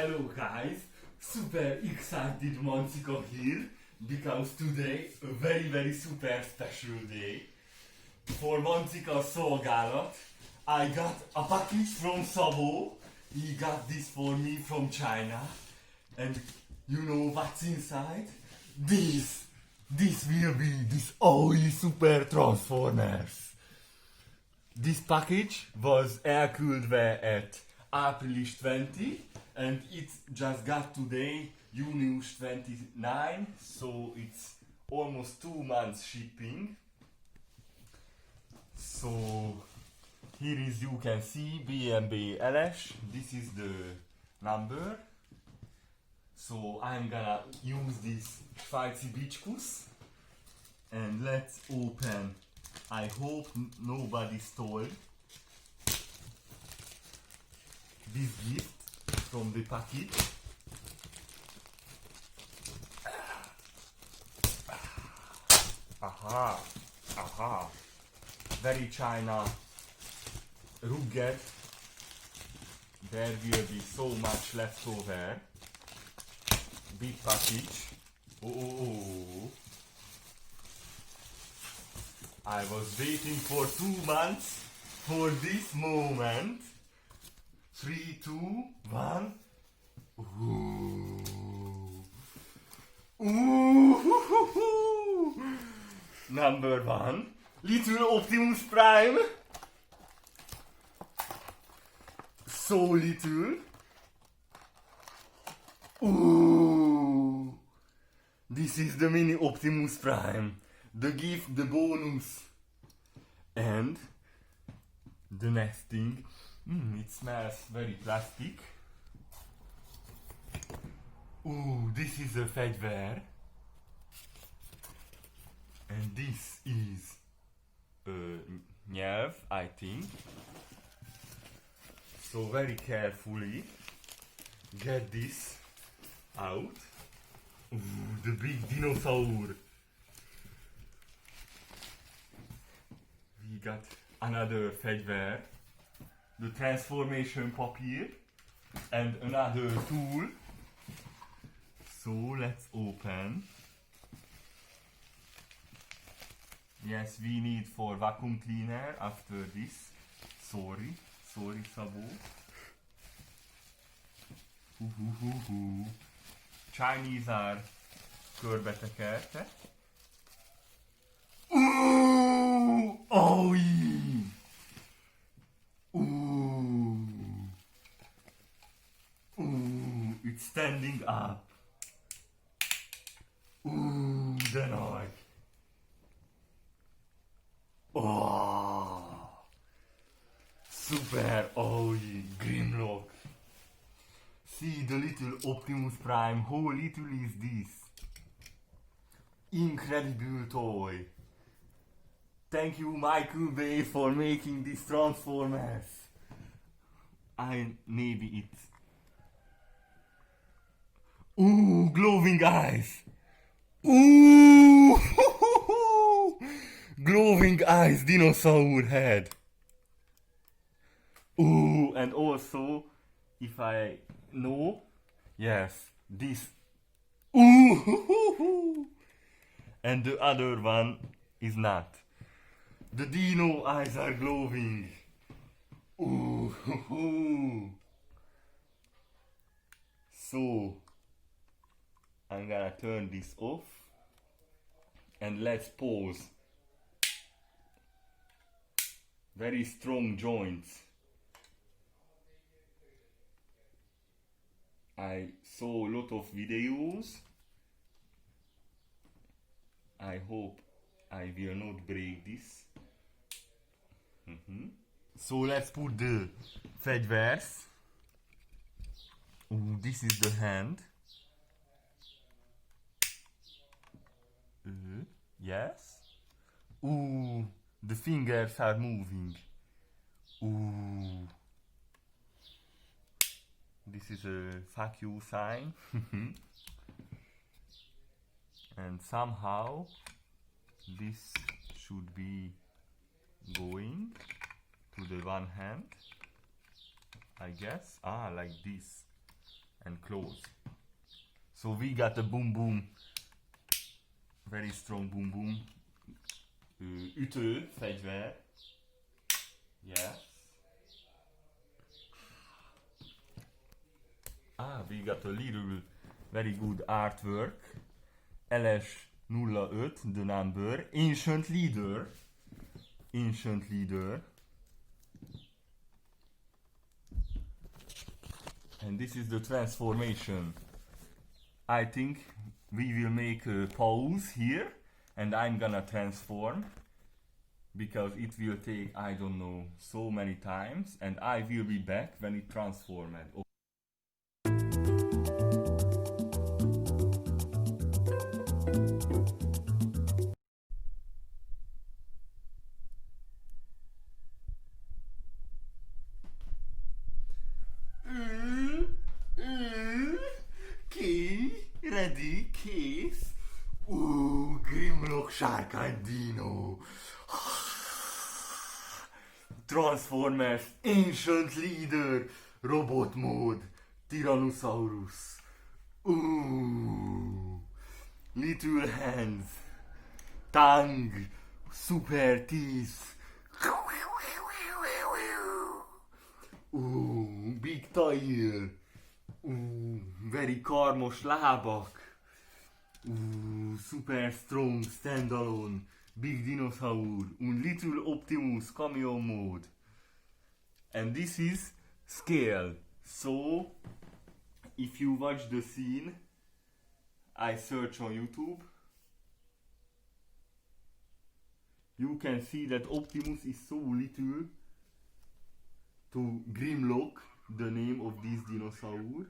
Hello guys, super excited Mancika here because today a very super special day. For Mancika szolgálat, I got a package from Szabó. He got this for me from China. And you know what's inside? This will be this AOYI Super Transformers. This package was elküldve at Április 20 and it just got today, Június 29, so it's almost 2 months shipping. So here is, you can see BMB LS, this is the number. So I'm gonna use this Svájci Bicskos and let's open. I hope nobody stole this gift from the package. Aha. Very China rugged. There will be so much left over. Big package. Oh. I was waiting for 2 months for this moment. 3, 2, 1. Ooh. Number 1. Little Optimus Prime. So little. Ooh. This is the mini Optimus Prime. The gift, the bonus. And the next thing. It smells very plastic. Ooh, this is a fegyver. And this is nyelv, I think. So very carefully get this out. Ooh, the big dinosaur. We got another fegyver. The transformation papier and another tool. So let's open. Yes, we need for vacuum cleaner after this. Sorry Szabó. Chinese are körbetekerte. Ooh! AOYI! Ooh, it's standing up. Ooh, the knife. Oh, super AOYI Grimlock. See the little Optimus Prime. How little is this? Incredible toy. Thank you, Michael Bay, for making this Transformers. Maybe it's... Ooh, glowing eyes. Ooh, glowing eyes, dinosaur head. Ooh, and also, if I know, yes, this. Ooh, and the other one is not. The dino eyes are glowing. Ooh. So, I'm gonna turn this off and let's pause. Very strong joints. I saw a lot of videos. I hope I will not break this. So let's put the fegyvers. Ooh, this is the hand. Yes. Ooh, the fingers are moving. Ooh. This is a fuck you sign. And somehow this should be going to the one hand, I guess. Like this. and close. So we got a boom boom, very strong boom boom, ütő, fegyver, yes. We got a little very good artwork, LS05, the number, ancient leader, and this is the transformation. I think we will make a pause here and I'm gonna transform because it will take, I don't know, so many times, and I will be back when it transformed. Ready, kész. Grimlock Harcidínó. Transformers, Ancient Leader, Robot Mode, Tyrannosaurus. Little Hands, Tongue, Super Teeth. Big Tail. Very karmos lábak. Super strong standalone. Big dinosaur. Little Optimus cameo mode. And this is scale. So if you watch the scene, I search on YouTube, you can see that Optimus is so little to Grimlock, the name of this dinosaur.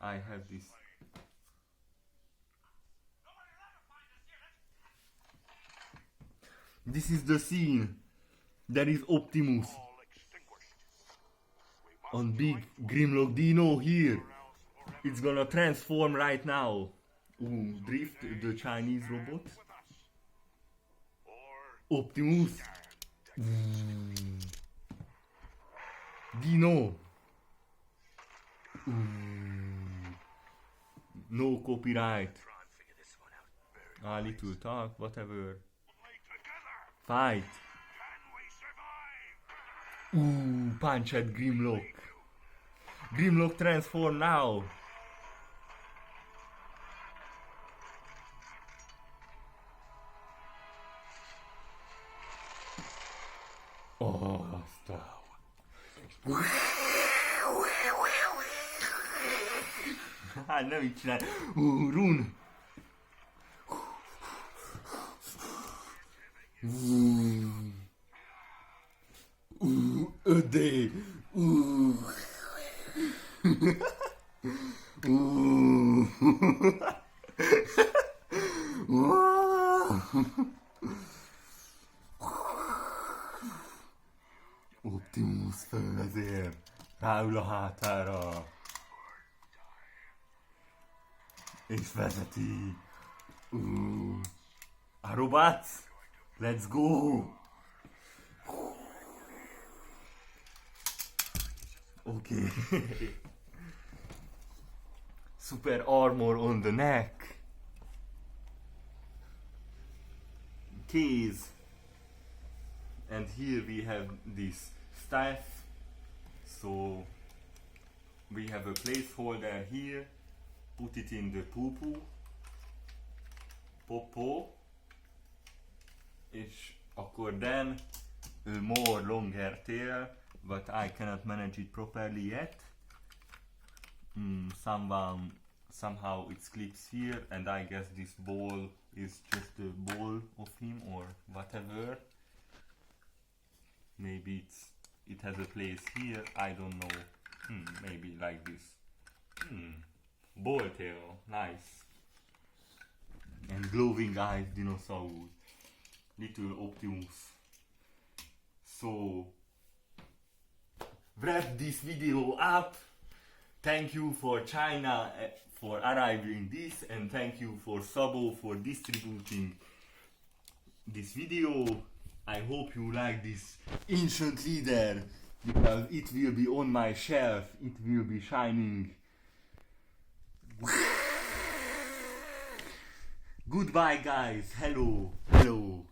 I have this. This is the scene. There is Optimus on big Grimlock Dino here. It's gonna transform right now. Drift, the Chinese robot. Optimus. Dino. No copyright. Little talk, whatever. Fight. Punch at Grimlock. Grimlock transform now. Stop. Hát nem így csinálj. Run. Ödé. Optimus fölvezér. Ráül a hátára. És vezeti. Aerobats, let's go! Okay. Super armor on the neck. Keys. And here we have this staff. So we have a placeholder here. Put it in the poo-poo. Popo. És akkor then more longer tail, but I cannot manage it properly yet. Somehow it clips here, and I guess this ball is just a ball of him or whatever. Maybe it has a place here, I don't know. Maybe like this. Ball tail, nice. And glowing eyes dinosaur. Little Optimus. So wrap this video up. Thank you for China for arriving this, and thank you for Szabó for distributing this video. I hope you like this ancient leader because it will be on my shelf. It will be shining. Goodbye guys. Hello. Hello.